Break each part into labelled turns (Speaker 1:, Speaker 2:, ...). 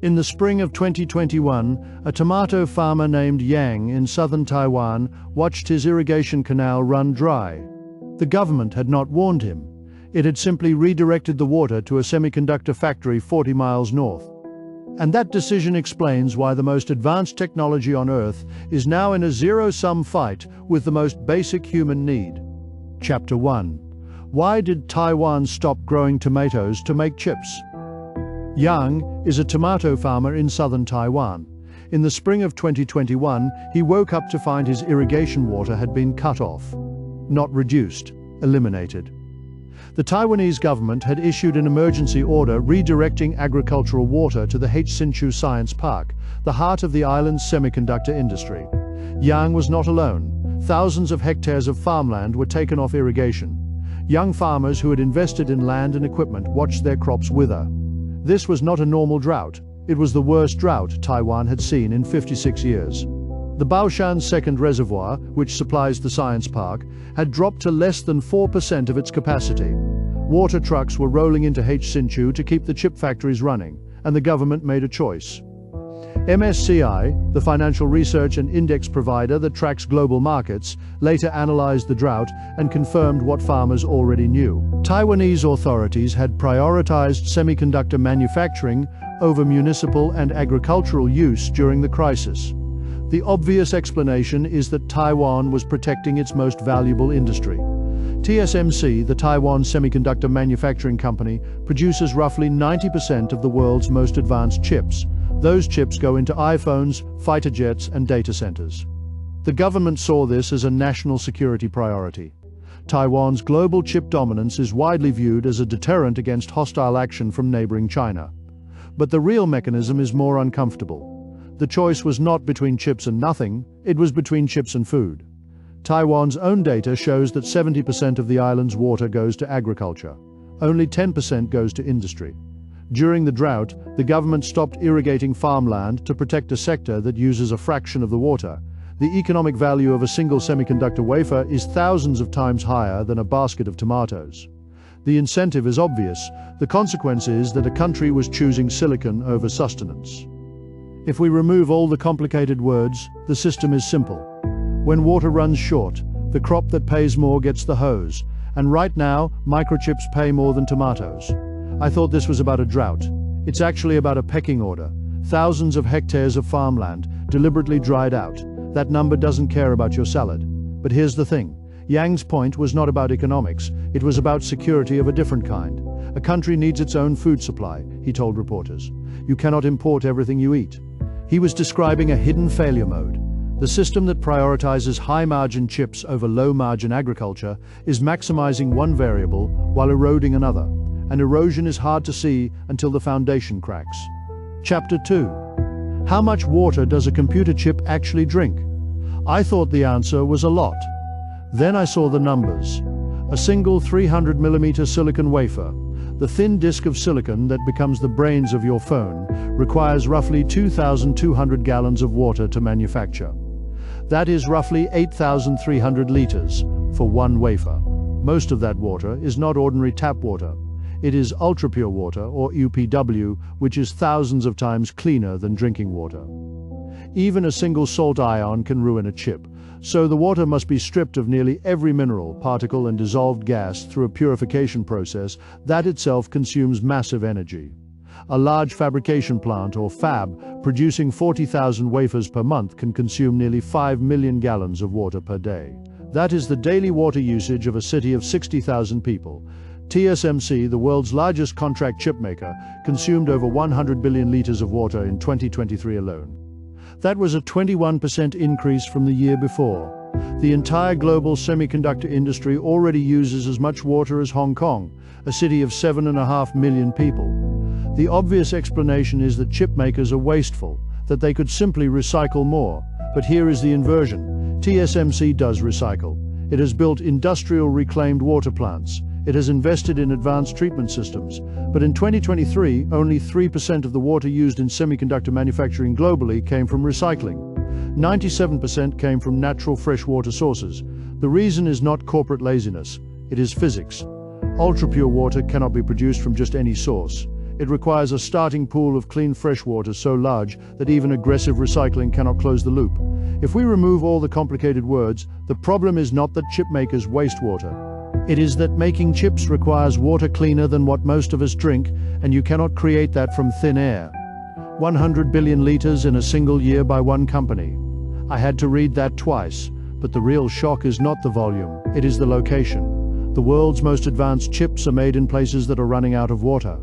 Speaker 1: In the spring of 2021, a tomato farmer named Yang in southern Taiwan watched his irrigation canal run dry. The government had not warned him. It had simply redirected the water to a semiconductor factory 40 miles north. And that decision explains why the most advanced technology on Earth is now in a zero-sum fight with the most basic human need. Chapter 1. Why did Taiwan stop growing tomatoes to make chips? Yang is a tomato farmer in southern Taiwan. In the spring of 2021, he woke up to find his irrigation water had been cut off. Not reduced, eliminated. The Taiwanese government had issued an emergency order redirecting agricultural water to the Hsinchu Science Park, the heart of the island's semiconductor industry. Yang was not alone. Thousands of hectares of farmland were taken off irrigation. Young farmers who had invested in land and equipment watched their crops wither. This was not a normal drought. It was the worst drought Taiwan had seen in 56 years. The Baoshan Second Reservoir, which supplies the science park, had dropped to less than 4% of its capacity. Water trucks were rolling into Hsinchu to keep the chip factories running, and the government made a choice. MSCI, the financial research and index provider that tracks global markets, later analyzed the drought and confirmed what farmers already knew. Taiwanese authorities had prioritized semiconductor manufacturing over municipal and agricultural use during the crisis. The obvious explanation is that Taiwan was protecting its most valuable industry. TSMC, the Taiwan Semiconductor Manufacturing Company, produces roughly 90% of the world's most advanced chips. Those chips go into iPhones, fighter jets, and data centers. The government saw this as a national security priority. Taiwan's global chip dominance is widely viewed as a deterrent against hostile action from neighboring China. But the real mechanism is more uncomfortable. The choice was not between chips and nothing, it was between chips and food. Taiwan's own data shows that 70% of the island's water goes to agriculture. Only 10% goes to industry. During the drought, the government stopped irrigating farmland to protect a sector that uses a fraction of the water. The economic value of a single semiconductor wafer is thousands of times higher than a basket of tomatoes. The incentive is obvious. The consequence is that a country was choosing silicon over sustenance. If we remove all the complicated words, the system is simple. When water runs short, the crop that pays more gets the hose. And right now, microchips pay more than tomatoes. I thought this was about a drought. It's actually about a pecking order. Thousands of hectares of farmland, deliberately dried out. That number doesn't care about your salad. But here's the thing. Yang's point was not about economics. It was about security of a different kind. A country needs its own food supply, he told reporters. You cannot import everything you eat. He was describing a hidden failure mode. The system that prioritizes high-margin chips over low-margin agriculture is maximizing one variable while eroding another. And erosion is hard to see until the foundation cracks. Chapter 2. How much water does a computer chip actually drink? I thought the answer was a lot. Then I saw the numbers. A single 300mm silicon wafer, the thin disk of silicon that becomes the brains of your phone, requires roughly 2,200 gallons of water to manufacture. That is roughly 8,300 liters for one wafer. Most of that water is not ordinary tap water. It is ultrapure water, or UPW, which is thousands of times cleaner than drinking water. Even a single salt ion can ruin a chip, so the water must be stripped of nearly every mineral, particle, and dissolved gas through a purification process that itself consumes massive energy. A large fabrication plant, or fab, producing 40,000 wafers per month can consume nearly 5 million gallons of water per day. That is the daily water usage of a city of 60,000 people. TSMC, the world's largest contract chip maker, consumed over 100 billion liters of water in 2023 alone. That was a 21% increase from the year before. The entire global semiconductor industry already uses as much water as Hong Kong, a city of 7.5 million people. The obvious explanation is that chip makers are wasteful, that they could simply recycle more. But here is the inversion. TSMC does recycle. It has built industrial reclaimed water plants. It has invested in advanced treatment systems. But in 2023, only 3% of the water used in semiconductor manufacturing globally came from recycling. 97% came from natural freshwater sources. The reason is not corporate laziness. It is physics. Ultrapure water cannot be produced from just any source. It requires a starting pool of clean fresh water so large that even aggressive recycling cannot close the loop. If we remove all the complicated words, the problem is not that chip makers waste water. It is that making chips requires water cleaner than what most of us drink, and you cannot create that from thin air. 100 billion liters in a single year by one company. I had to read that twice, but the real shock is not the volume, it is the location. The world's most advanced chips are made in places that are running out of water.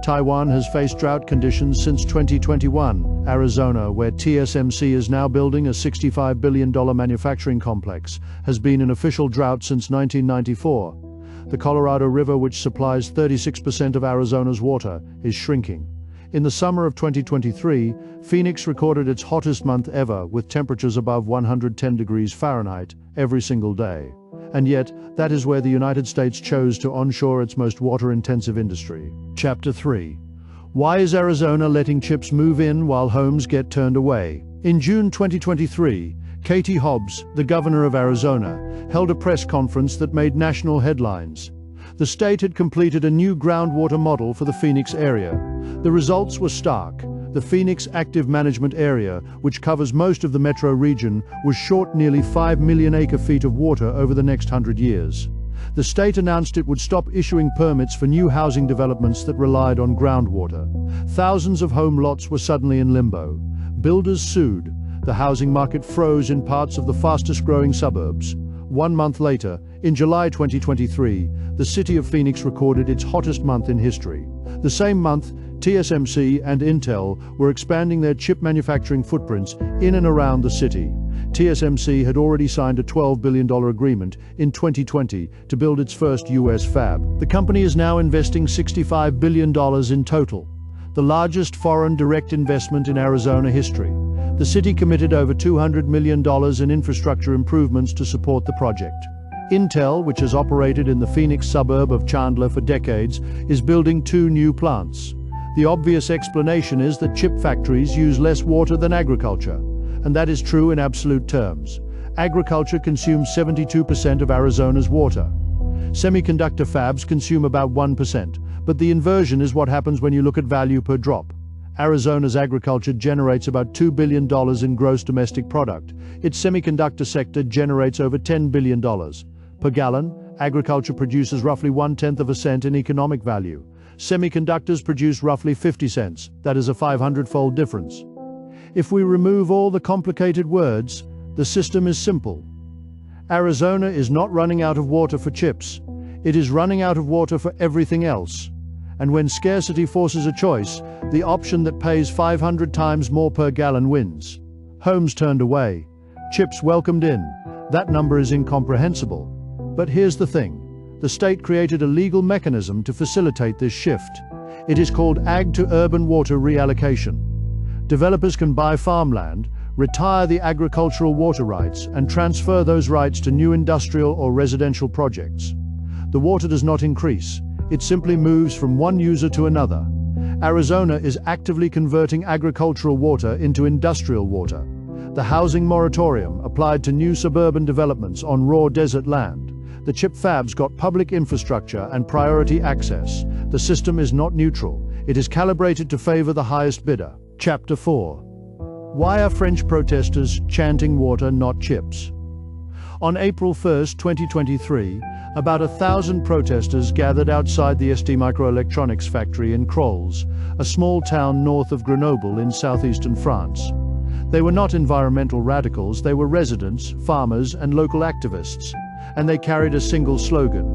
Speaker 1: Taiwan has faced drought conditions since 2021. Arizona, where TSMC is now building a $65 billion manufacturing complex, has been in official drought since 1994. The Colorado River, which supplies 36% of Arizona's water, is shrinking. In the summer of 2023, Phoenix recorded its hottest month ever, with temperatures above 110 degrees Fahrenheit every single day. And yet, that is where the United States chose to onshore its most water-intensive industry. Chapter 3. Why is Arizona letting chips move in while homes get turned away? In June 2023, Katie Hobbs, the governor of Arizona, held a press conference that made national headlines. The state had completed a new groundwater model for the Phoenix area. The results were stark. The Phoenix Active Management Area, which covers most of the metro region, was short nearly 5 million acre-feet of water over the next 100 years. The state announced it would stop issuing permits for new housing developments that relied on groundwater. Thousands of home lots were suddenly in limbo. Builders sued. The housing market froze in parts of the fastest-growing suburbs. 1 month later, in July 2023, the city of Phoenix recorded its hottest month in history. The same month, TSMC and Intel were expanding their chip manufacturing footprints in and around the city. TSMC had already signed a $12 billion agreement in 2020 to build its first US fab. The company is now investing $65 billion in total, the largest foreign direct investment in Arizona history. The city committed over $200 million in infrastructure improvements to support the project. Intel, which has operated in the Phoenix suburb of Chandler for decades, is building 2 new plants. The obvious explanation is that chip factories use less water than agriculture, and that is true in absolute terms. Agriculture consumes 72% of Arizona's water. Semiconductor fabs consume about 1%, but the inversion is what happens when you look at value per drop. Arizona's agriculture generates about $2 billion in gross domestic product. Its semiconductor sector generates over $10 billion. Per gallon, agriculture produces roughly 1/10 cent in economic value. Semiconductors produce roughly 50 cents. That is a 500-fold difference. If we remove all the complicated words, the system is simple. Arizona is not running out of water for chips. It is running out of water for everything else. And when scarcity forces a choice, the option that pays 500 times more per gallon wins. Homes turned away, chips welcomed in. That number is incomprehensible. But here's the thing. The state created a legal mechanism to facilitate this shift. It is called Ag to Urban Water Reallocation. Developers can buy farmland, retire the agricultural water rights, and transfer those rights to new industrial or residential projects. The water does not increase. It simply moves from one user to another. Arizona is actively converting agricultural water into industrial water. The housing moratorium applied to new suburban developments on raw desert land. The chip fabs got public infrastructure and priority access. The system is not neutral. It is calibrated to favor the highest bidder. Chapter 4. Why are French protesters chanting water, not chips? On April 1, 2023, about 1,000 protesters gathered outside the STMicroelectronics factory in Crolles, a small town north of Grenoble in southeastern France. They were not environmental radicals, they were residents, farmers, and local activists. And they carried a single slogan: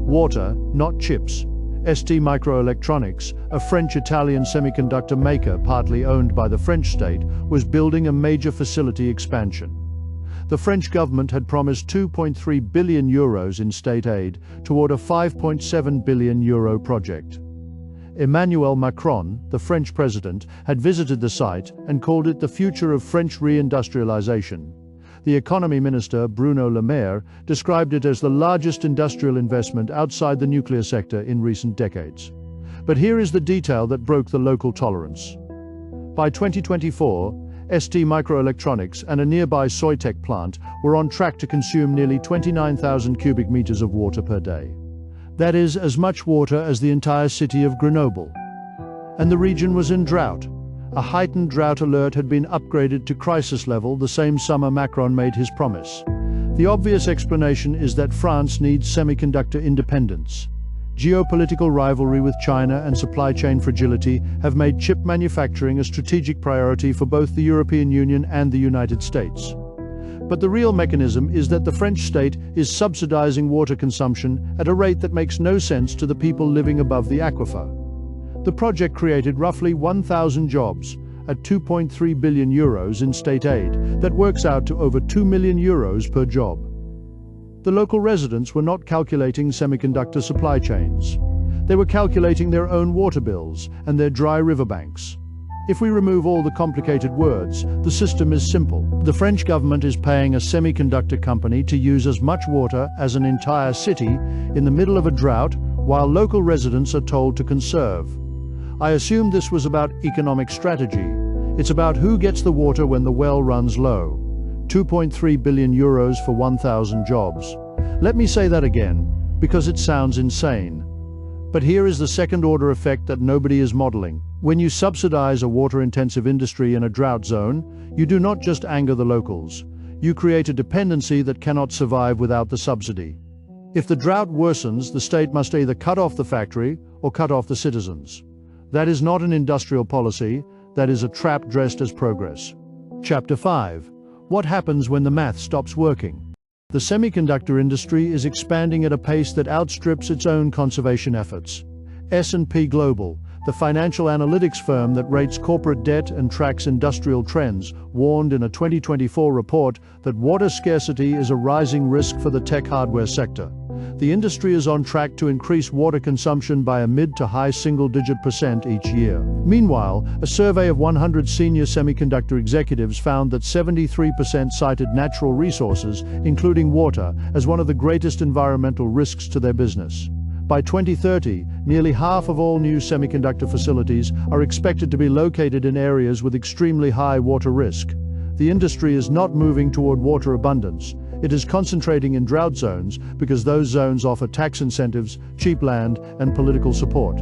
Speaker 1: water, not chips. STMicroelectronics, a French-Italian semiconductor maker partly owned by the French state, was building a major facility expansion. The French government had promised 2.3 billion euros in state aid toward a 5.7 billion euro project. Emmanuel Macron, the French president, had visited the site and called it the future of French reindustrialization. The economy minister, Bruno Le Maire, described it as the largest industrial investment outside the nuclear sector in recent decades. But here is the detail that broke the local tolerance. By 2024, STMicroelectronics and a nearby Soitec plant were on track to consume nearly 29,000 cubic meters of water per day. That is as much water as the entire city of Grenoble. and the region was in drought. A heightened drought alert had been upgraded to crisis level the same summer Macron made his promise. The obvious explanation is that France needs semiconductor independence. Geopolitical rivalry with China and supply chain fragility have made chip manufacturing a strategic priority for both the European Union and the United States. But the real mechanism is that the French state is subsidizing water consumption at a rate that makes no sense to the people living above the aquifer. The project created roughly 1,000 jobs at 2.3 billion euros in state aid. That works out to over 2 million euros per job. The local residents were not calculating semiconductor supply chains. They were calculating their own water bills and their dry riverbanks. If we remove all the complicated words, the system is simple. The French government is paying a semiconductor company to use as much water as an entire city in the middle of a drought, while local residents are told to conserve. I assumed this was about economic strategy. It's about who gets the water when the well runs low. 2.3 billion euros for 1,000 jobs. Let me say that again, because it sounds insane. But here is the second-order effect that nobody is modeling. When you subsidize a water-intensive industry in a drought zone, you do not just anger the locals. You create a dependency that cannot survive without the subsidy. If the drought worsens, the state must either cut off the factory or cut off the citizens. That is not an industrial policy, that is a trap dressed as progress. Chapter 5. What happens when the math stops working? The semiconductor industry is expanding at a pace that outstrips its own conservation efforts. S&P Global, the financial analytics firm that rates corporate debt and tracks industrial trends, warned in a 2024 report that water scarcity is a rising risk for the tech hardware sector. The industry is on track to increase water consumption by a mid to high single-digit % each year. Meanwhile, a survey of 100 senior semiconductor executives found that 73% cited natural resources, including water, as one of the greatest environmental risks to their business. By 2030, nearly half of all new semiconductor facilities are expected to be located in areas with extremely high water risk. The industry is not moving toward water abundance. It is concentrating in drought zones because those zones offer tax incentives, cheap land, and political support.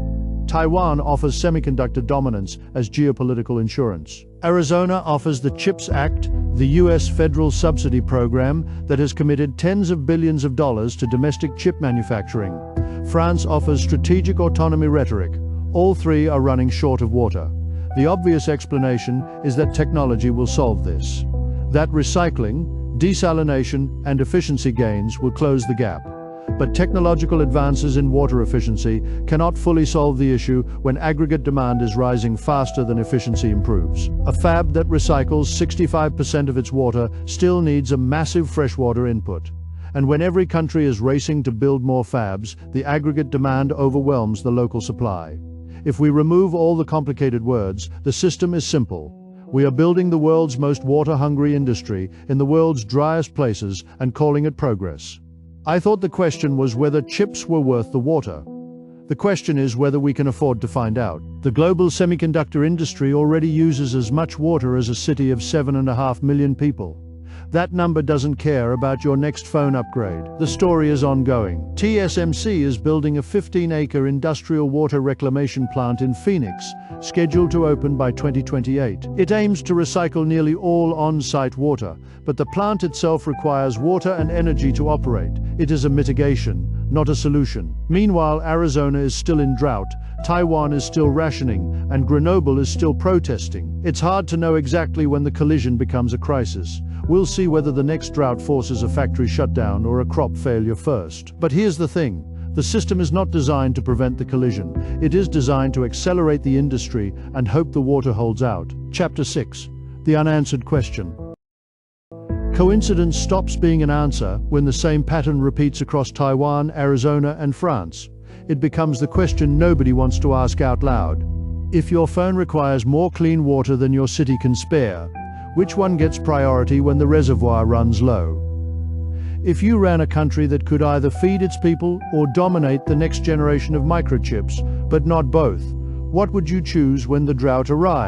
Speaker 1: Taiwan offers semiconductor dominance as geopolitical insurance. Arizona offers the CHIPS Act, the U.S. federal subsidy program that has committed tens of billions of dollars to domestic chip manufacturing. France offers strategic autonomy rhetoric. All three are running short of water. The obvious explanation is that technology will solve this. That recycling, desalination, and efficiency gains will close the gap. But technological advances in water efficiency cannot fully solve the issue when aggregate demand is rising faster than efficiency improves. A fab that recycles 65% of its water still needs a massive freshwater input. And when every country is racing to build more fabs, the aggregate demand overwhelms the local supply. If we remove all the complicated words, the system is simple. We are building the world's most water-hungry industry in the world's driest places and calling it progress. I thought the question was whether chips were worth the water. The question is whether we can afford to find out. The global semiconductor industry already uses as much water as a city of 7.5 million people. That number doesn't care about your next phone upgrade. The story is ongoing. TSMC is building a 15-acre industrial water reclamation plant in Phoenix, scheduled to open by 2028. It aims to recycle nearly all on-site water, but the plant itself requires water and energy to operate. It is a mitigation, not a solution. Meanwhile, Arizona is still in drought, Taiwan is still rationing, and Grenoble is still protesting. It's hard to know exactly when the collision becomes a crisis. We'll see whether the next drought forces a factory shutdown or a crop failure first. But here's the thing. The system is not designed to prevent the collision. It is designed to accelerate the industry and hope the water holds out. Chapter 6. The unanswered question. Coincidence stops being an answer when the same pattern repeats across Taiwan, Arizona, and France. It becomes the question nobody wants to ask out loud. If your phone requires more clean water than your city can spare, which one gets priority when the reservoir runs low? If you ran a country that could either feed its people or dominate the next generation of microchips, but not both, what would you choose when the drought arrives?